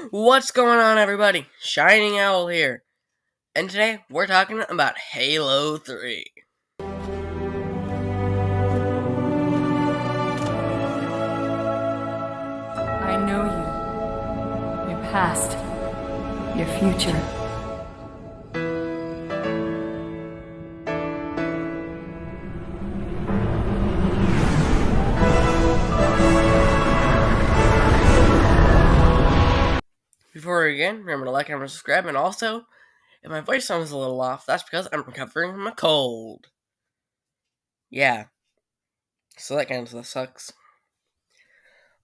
What's going on, everybody? Shining Owl here, and today we're talking about Halo 3. I know you. Your past. Your future. Before we begin, remember to like and subscribe, and also, if my voice sounds a little off, that's because I'm recovering from a cold. Yeah, so that kind of sucks.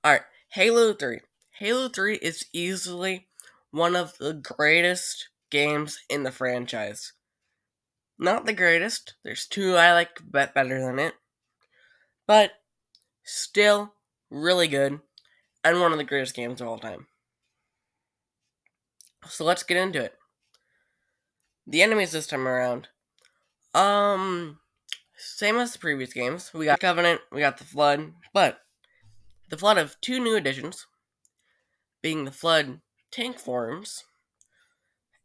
Alright, Halo 3. Halo 3 is easily one of the greatest games in the franchise. Not the greatest, there's two I like better than it, but still really good, and one of the greatest games of all time. So let's get into it. The enemies this time around, same as the previous games. We got the Covenant, we got the Flood, but the Flood have two new additions, being the Flood tank forms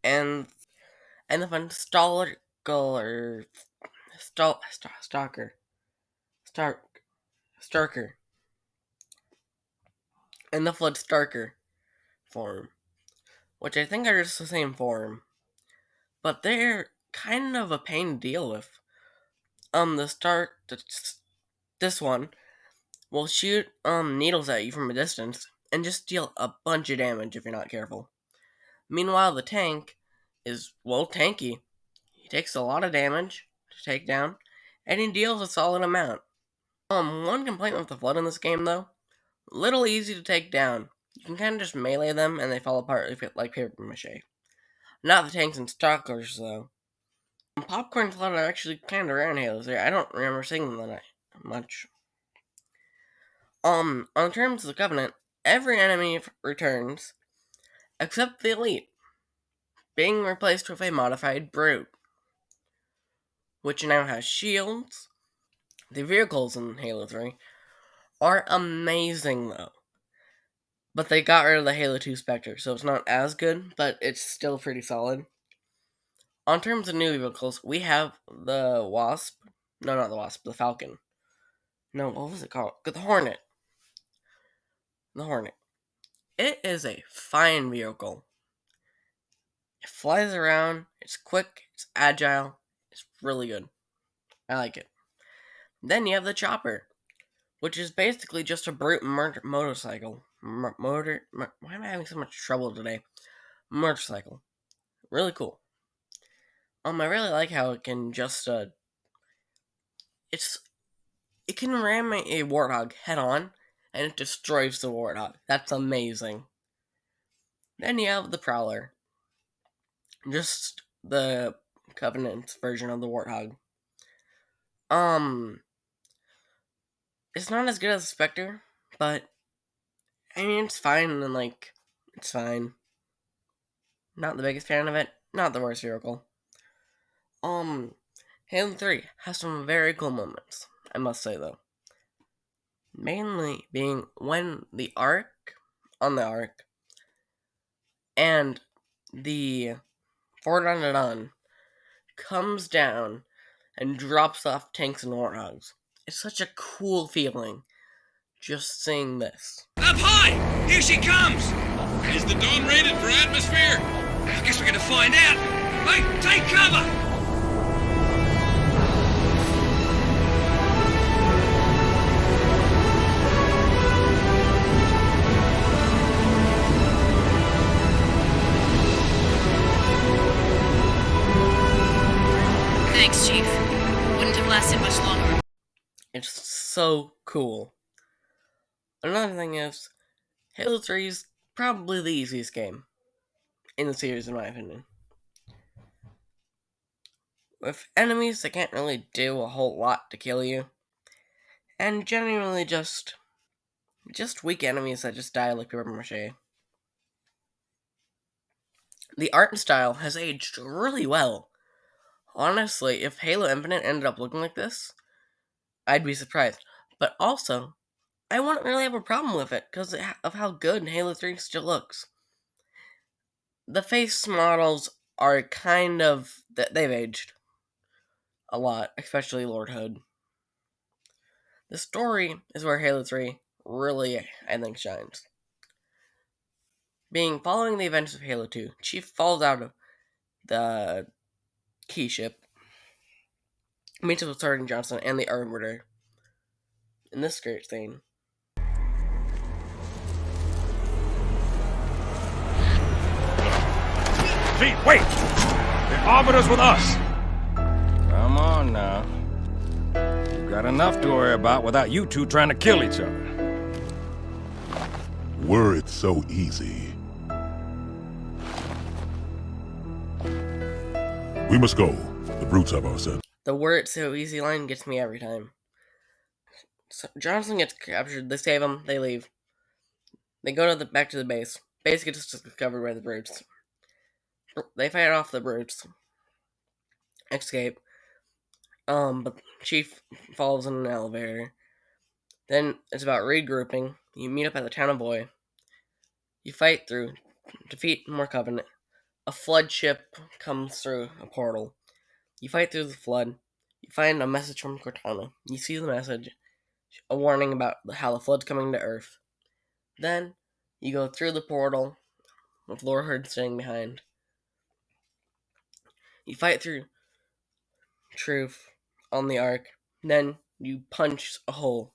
and the fun Stalker or Starker, and the Flood Starker form, which I think are just the same form, but they're kind of a pain to deal with. This one will shoot needles at you from a distance and just deal a bunch of damage if you're not careful. Meanwhile, the tank is, well, tanky. He takes a lot of damage to take down, and he deals a solid amount. One complaint with the Flood in this game, though, little easy to take down. You can kind of just melee them and they fall apart like paper mache. Not the tanks and stalkers, though. Popcorn Flood are actually kind of rare in Halo 3. I don't remember seeing them that much. On terms of the Covenant, every enemy returns, except the Elite, being replaced with a modified Brute, which now has shields. The vehicles in Halo 3 are amazing, though. But they got rid of the Halo 2 Spectre, so it's not as good, but it's still pretty solid. On terms of new vehicles, we have the Wasp. No, not the Wasp, the Falcon. No, what was it called? The Hornet. The Hornet. It is a fine vehicle. It flies around, it's quick, it's agile, it's really good. I like it. Then you have the Chopper, which is basically just a brute motorcycle. Why am I having so much trouble today? Motorcycle. Really cool. I really like how it can just, it can ram a Warthog head on, and it destroys the Warthog. That's amazing. Then you have the Prowler. Just the Covenant version of the Warthog. It's not as good as the Spectre, but I mean, it's fine, and it's fine. Not the biggest fan of it, not the worst vehicle. Halo 3 has some very cool moments, I must say, though. Mainly being when on the Ark, and the Fort Untitled comes down and drops off tanks and warthogs. It's such a cool feeling, just seeing this. Up high! Here she comes! Is the Dawn rated for atmosphere? I guess we're gonna find out. Hey, take cover! Thanks, Chief. Wouldn't have lasted much longer. It's so cool. Another thing is, Halo 3 is probably the easiest game in the series, in my opinion. With enemies that can't really do a whole lot to kill you, and genuinely just weak enemies that just die like paper mache. The art and style has aged really well. Honestly, if Halo Infinite ended up looking like this, I'd be surprised. But also, I wouldn't really have a problem with it because of how good Halo 3 still looks. The face models are kind of... they've aged a lot, especially Lord Hood. The story is where Halo 3 really, I think, shines. Following the events of Halo 2, Chief falls out of the key ship, meets up with Sergeant Johnson and the Arbiter in this great scene. Chief, wait! The Arbiter's with us! Come on now. We've got enough to worry about without you two trying to kill each other. Were it so easy. We must go. The brutes have our scent. The "were it so easy" line gets me every time. So Johnson gets captured, they save him, they leave. They go back to the base. Base gets discovered by the brutes. They fight off the brutes. Escape. But Chief falls in an elevator. Then it's about regrouping. You meet up at the town of Boy. You fight through, defeat more Covenant. A flood ship comes through a portal. You fight through the flood. You find a message from Cortana. You see the message, a warning about how the flood's coming to Earth. Then you go through the portal with Lord Hood staying behind. You fight through Truth on the Ark. Then you punch a hole,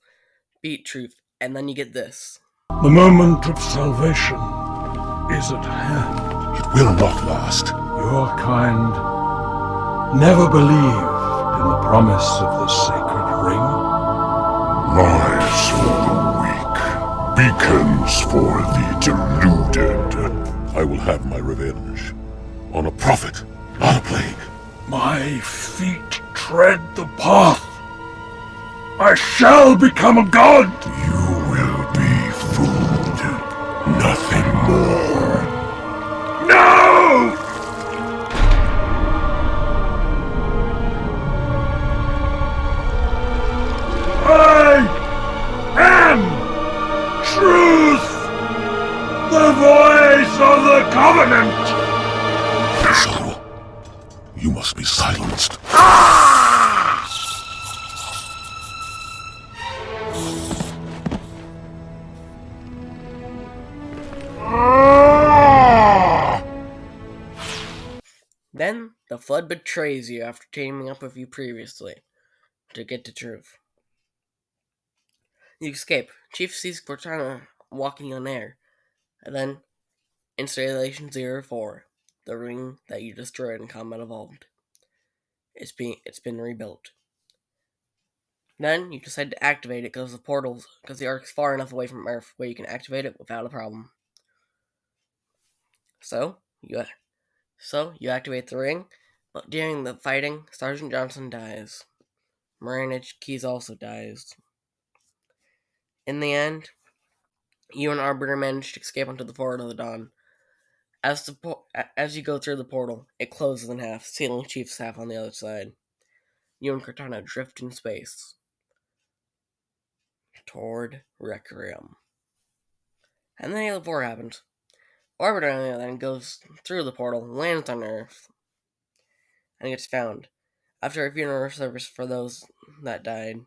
beat Truth, and then you get this. The moment of salvation is at hand. It will not last. Your kind never believed in the promise of the sacred ring. Lies for the weak. Beacons for the deluded. I will have my revenge. On a prophet, not a plague. My feet tread the path. I shall become a god. You will be food. Nothing more. No! I am truth, the voice of the Covenant. So, you must be silenced. Then the Flood betrays you after teaming up with you previously to get to Truth. You escape. Chief sees Cortana walking on air, and then Installation 04, the ring that you destroyed in Combat Evolved. It's been rebuilt. Then you decide to activate it because the Ark's far enough away from Earth where you can activate it without a problem. So you activate the ring, but during the fighting, Sergeant Johnson dies. Miranda Keyes also dies. In the end, you and Arbiter manage to escape onto the Portal of the Dawn. As you go through the portal, it closes in half, sealing Chief's half on the other side. You and Cortana drift in space toward Requiem. And then Halo 4 happens. Arbiter then goes through the portal, lands on Earth, and gets found. After a funeral service for those that died,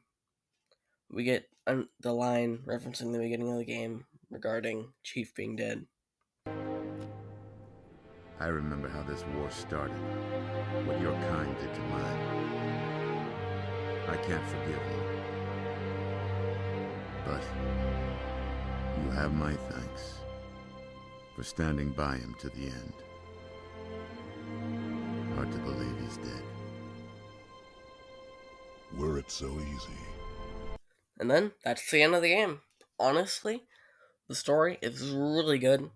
we get the line referencing the beginning of the game regarding Chief being dead. I remember how this war started, what your kind did to mine. I can't forgive you, but you have my thanks for standing by him to the end. Hard to believe he's dead. Were it so easy. And then, that's the end of the game. Honestly, the story is really good,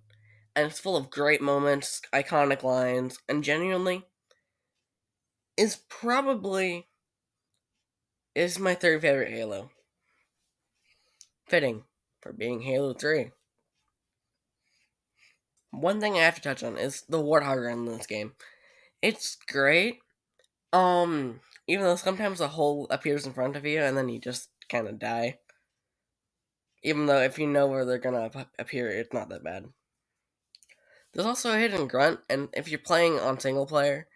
and it's full of great moments, iconic lines, and genuinely is my third favorite Halo. Fitting for being Halo 3. One thing I have to touch on is the Warthog in this game. It's great. Even though sometimes a hole appears in front of you and then you just kind of die. Even though if you know where they're gonna appear, it's not that bad. There's also a hidden grunt, and if you're playing on single player,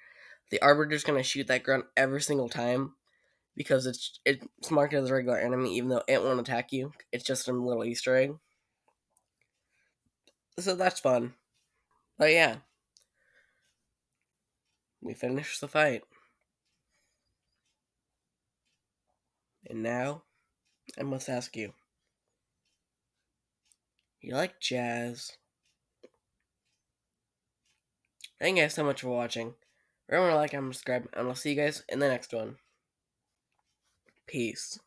the Arbiter's going to shoot that grunt every single time because it's marked as a regular enemy, even though it won't attack you. It's just a little Easter egg. So that's fun. But yeah, we finished the fight. And now, I must ask you, you like jazz? Thank you guys so much for watching. Remember to like and subscribe, and I'll see you guys in the next one. Peace.